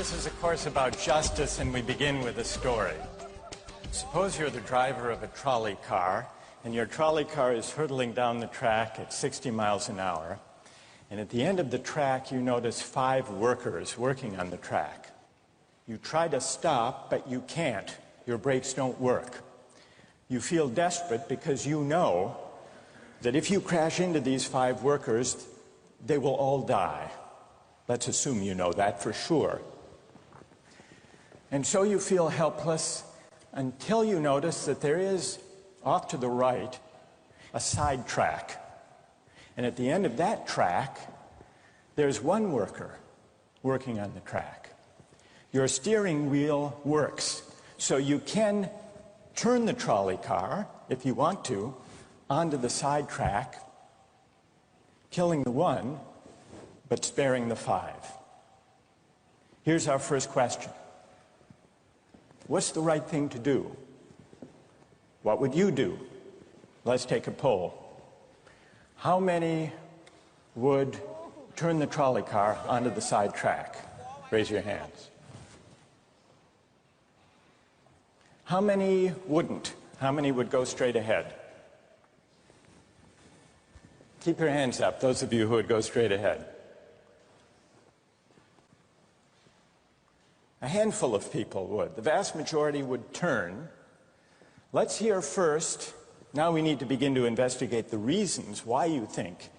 This is a course about justice, and we begin with a story. Suppose you're the driver of a trolley car, and your trolley car is hurtling down the track at 60 miles an hour. And at the end of the track, you notice 5 workers working on the track. You try to stop, but you can't. Your brakes don't work. You feel desperate because you know that if you crash into these 5 workers, they will all die. Let's assume you know that for sure. And so you feel helpless until you notice that there is, off to the right, a side track. And at the end of that track, there's one worker working on the track. Your steering wheel works, so you can turn the trolley car, if you want to, onto the side track, killing the one, but sparing the 5. Here's our first question. What's the right thing to do? What would you do? Let's take a poll. How many would turn the trolley car onto the side track? Raise your hands. How many wouldn't? How many would go straight ahead? Keep your hands up, those of you who would go straight ahead. A handful of people would. The vast majority would turn. Let's hear first. Now we need to begin to investigate the reasons why you think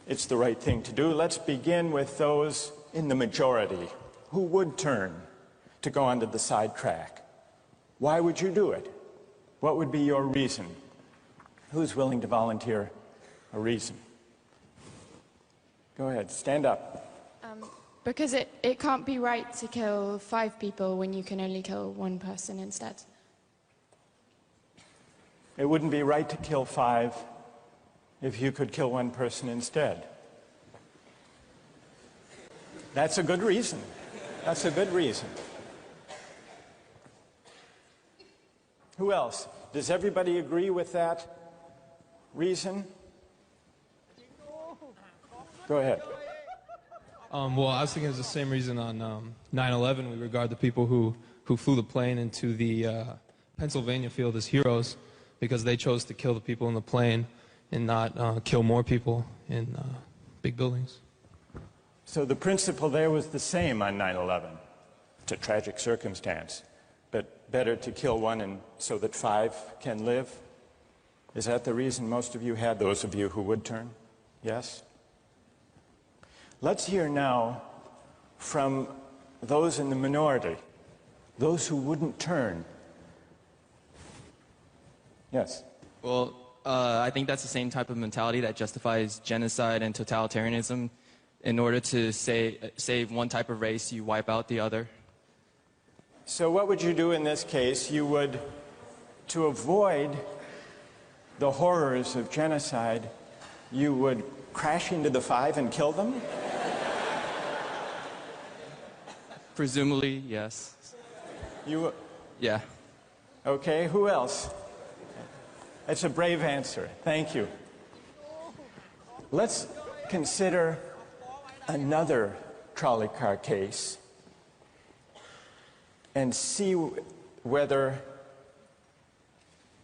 it's the right thing to do. Let's begin with those in the majority who would turn to go onto the side track. Why would you do it? What would be your reason? Who's willing to volunteer a reason? Go ahead, stand up. Because it can't be right to kill 5 people when you can only kill 1 person instead. It wouldn't be right to kill 5 if you could kill 1 person instead. That's a good reason. That's a good reason. Who else? Does everybody agree with that reason? Go ahead. Well, I was thinking it's the same reason on 9/11. We regard the people who flew the plane into the Pennsylvania field as heroes because they chose to kill the people in the plane and not kill more people in big buildings. So the principle there was the same on 9/11. It's a tragic circumstance, but better to kill 1 and so that 5 can live? Is that the reason most of you had, those of you who would turn? Yes? Let's hear now from those in the minority, those who wouldn't turn. Yes? Well, I think that's the same type of mentality that justifies genocide and totalitarianism. In order to save one type of race, you wipe out the other. So what would you do in this case? You would, to avoid the horrors of genocide, you would crash into the 5 and kill them? Presumably, yes. You? Yeah. Okay, who else? That's a brave answer. Thank you. Let's consider another trolley car case and see whether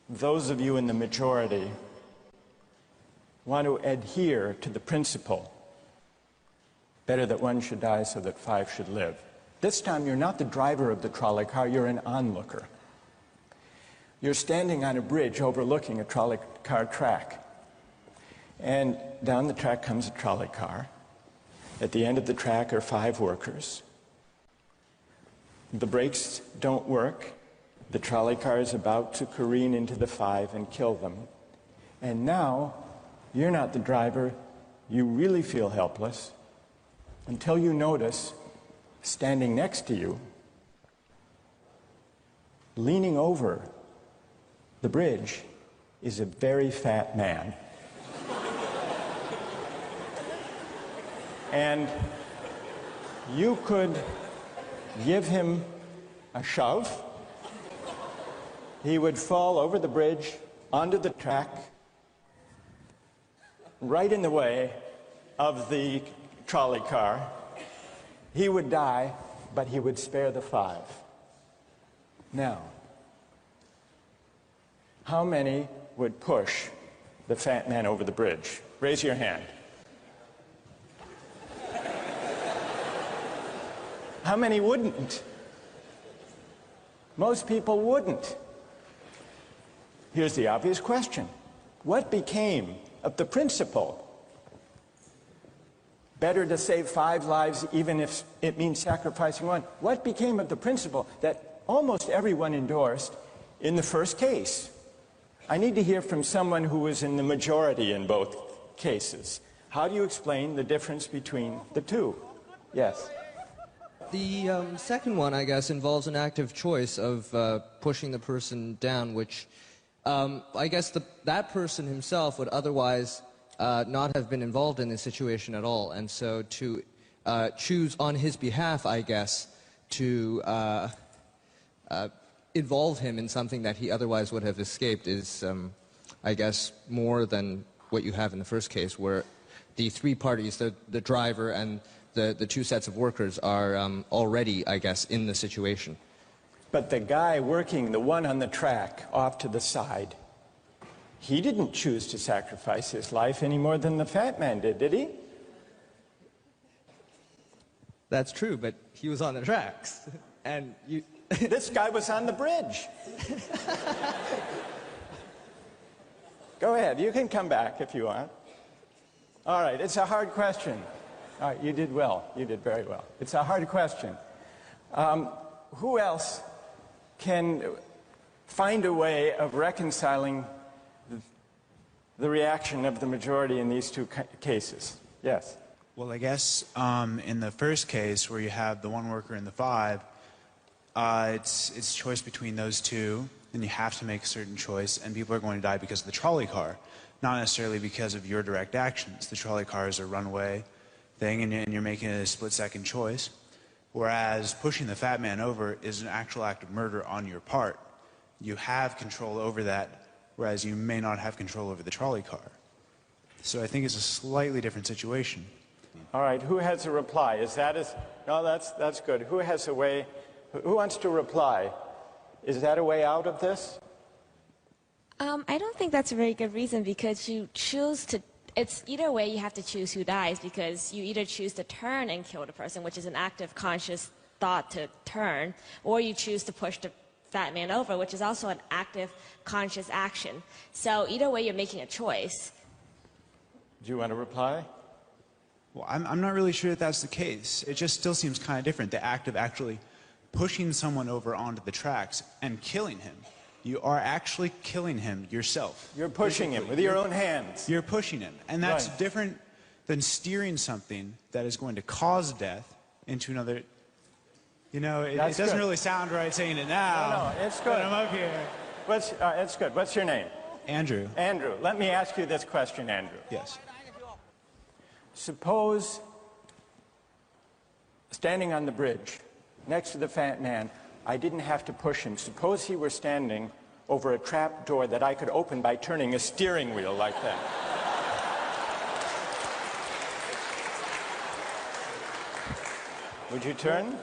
those of you in the majority want to adhere to the principle, better that 1 should die so that 5 should live. This time you're not the driver of the trolley car, you're an onlooker. You're standing on a bridge overlooking a trolley car track. And down the track comes a trolley car. At the end of the track are 5 workers. The brakes don't work. The trolley car is about to careen into the 5 and kill them. And now, you're not the driver. You really feel helpless until you notice, standing next to you, leaning over the bridge, is a very fat man. And you could give him a shove. He would fall over the bridge, onto the track, right in the way of the trolley car. He would die, but he would spare the 5. Now, how many would push the fat man over the bridge? Raise your hand. How many wouldn't? Most people wouldn't. Here's the obvious question. What became of the principle? Better to save 5 lives even if it means sacrificing 1. What became of the principle that almost everyone endorsed in the first case? I need to hear from someone who was in the majority in both cases. How do you explain the difference between the two? Yes. The second one, I guess, involves an active choice of pushing the person down, which I guess that person himself would otherwise not have been involved in this situation at all. And so to choose on his behalf, I guess, to involve him in something that he otherwise would have escaped is, I guess, more than what you have in the first case, where the 3 parties, the driver and the 2 sets of workers, are already, I guess, in the situation. But the guy working, the one on the track off to the side, he didn't choose to sacrifice his life any more than the fat man did he? That's true, but he was on the tracks. And you... This guy was on the bridge. Go ahead, you can come back if you want. All right, it's a hard question. All right, you did well. You did very well. It's a hard question. Who else can find a way of reconciling the reaction of the majority in these 2 cases? Yes. Well, I guess in the first case where you have the 1 worker and the 5, it's choice between those 2, and you have to make a certain choice, and people are going to die because of the trolley car, not necessarily because of your direct actions. The trolley car is a runaway thing, and you're making a split-second choice, whereas pushing the fat man over is an actual act of murder on your part. You have control over that, whereas you may not have control over the trolley car. So I think it's a slightly different situation. All right, who has a reply? No, that's good. Who has a way? Who wants to reply? Is that a way out of this? I don't think that's a very good reason, because you choose to, it's either way you have to choose who dies, because you either choose to turn and kill the person, which is an active conscious thought to turn, or you choose to push the fat man over, which is also an active conscious action. So either way you're making a choice. Do you want to reply? Well, I'm not really sure that that's the case. It just still seems kind of different, the act of actually pushing someone over onto the tracks and killing him. You are actually killing him yourself. You're pushing him with your own hands. You're pushing him. And that's Right. different than steering something that is going to cause death into another... You know, it doesn't good. really sound right saying it now. No, it's good. But I'm up here. It's good. What's your name? Andrew. Andrew. Let me ask you this question, Andrew. Yes. Suppose, standing on the bridge next to the fat man, I didn't have to push him. Suppose he were standing over a trap door that I could open by turning a steering wheel like that. Would you turn?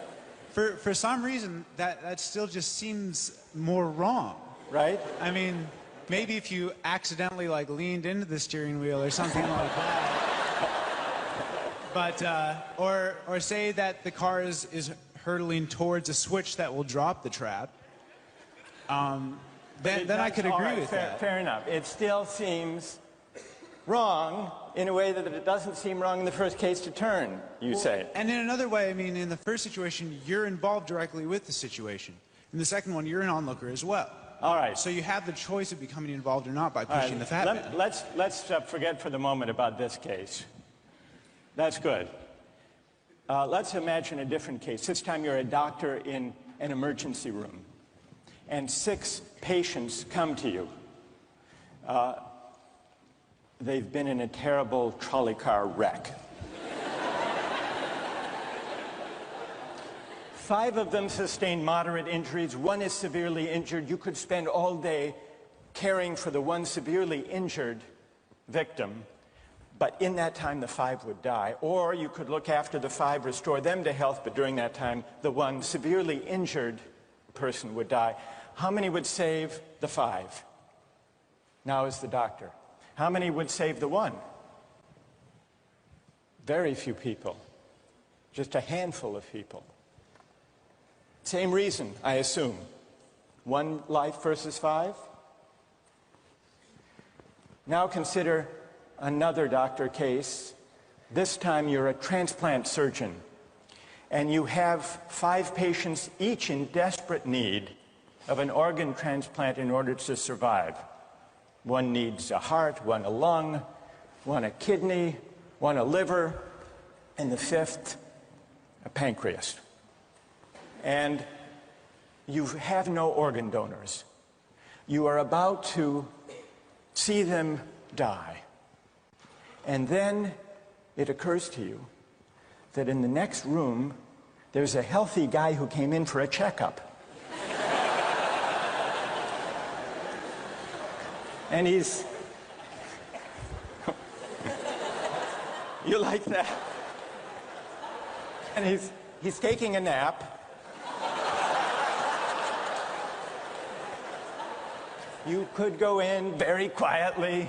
For some reason, that still just seems more wrong. Right? I mean, maybe if you accidentally leaned into the steering wheel or something like that. But or say that the car is hurtling towards a switch that will drop the trap. Then I could agree with that. Fair enough. It still seems wrong in a way that it doesn't seem wrong in the first case to turn, you say. And in another way, I mean, in the first situation, you're involved directly with the situation. In the second one, you're an onlooker as well. All right. So you have the choice of becoming involved or not by pushing the fat man. Let's forget for the moment about this case. That's good. Let's imagine a different case. This time you're a doctor in an emergency room, and 6 patients come to you. They've been in a terrible trolley car wreck. 5 of them sustained moderate injuries. 1 is severely injured. You could spend all day caring for the 1 severely injured victim, but in that time the 5 would die. Or you could look after the 5, restore them to health, but during that time the 1 severely injured person would die. How many would save the 5? Now is the doctor. How many would save the 1? Very few people. Just a handful of people. Same reason, I assume. 1 life versus 5? Now consider another doctor case. This time you're a transplant surgeon, and you have 5 patients, each in desperate need of an organ transplant in order to survive. 1 needs a heart, 1 a lung, 1 a kidney, 1 a liver, and the 5th, a pancreas. And you have no organ donors. You are about to see them die. And then it occurs to you that in the next room, there's a healthy guy who came in for a checkup. And he's... You like that? And he's taking a nap. You could go in very quietly,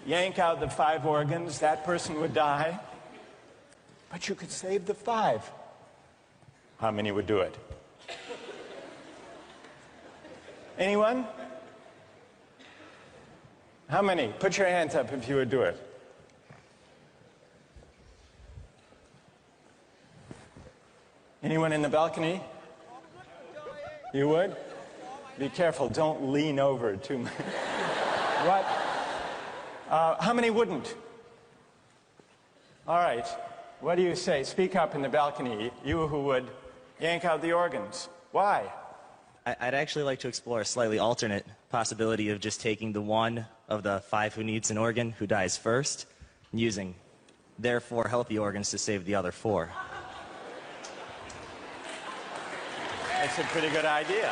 yank out the 5 organs, that person would die. But you could save the 5. How many would do it? Anyone? How many? Put your hands up if you would do it. Anyone in the balcony? You would? Be careful, don't lean over too much. What? How many wouldn't? All right, what do you say? Speak up in the balcony, you who would yank out the organs. Why? I'd actually like to explore a slightly alternate possibility of just taking the 1 of the 5 who needs an organ, who dies first, and using their 4 healthy organs to save the other 4. That's a pretty good idea.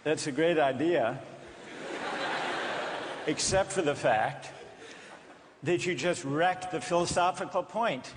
That's a great idea, except for the fact that you just wrecked the philosophical point.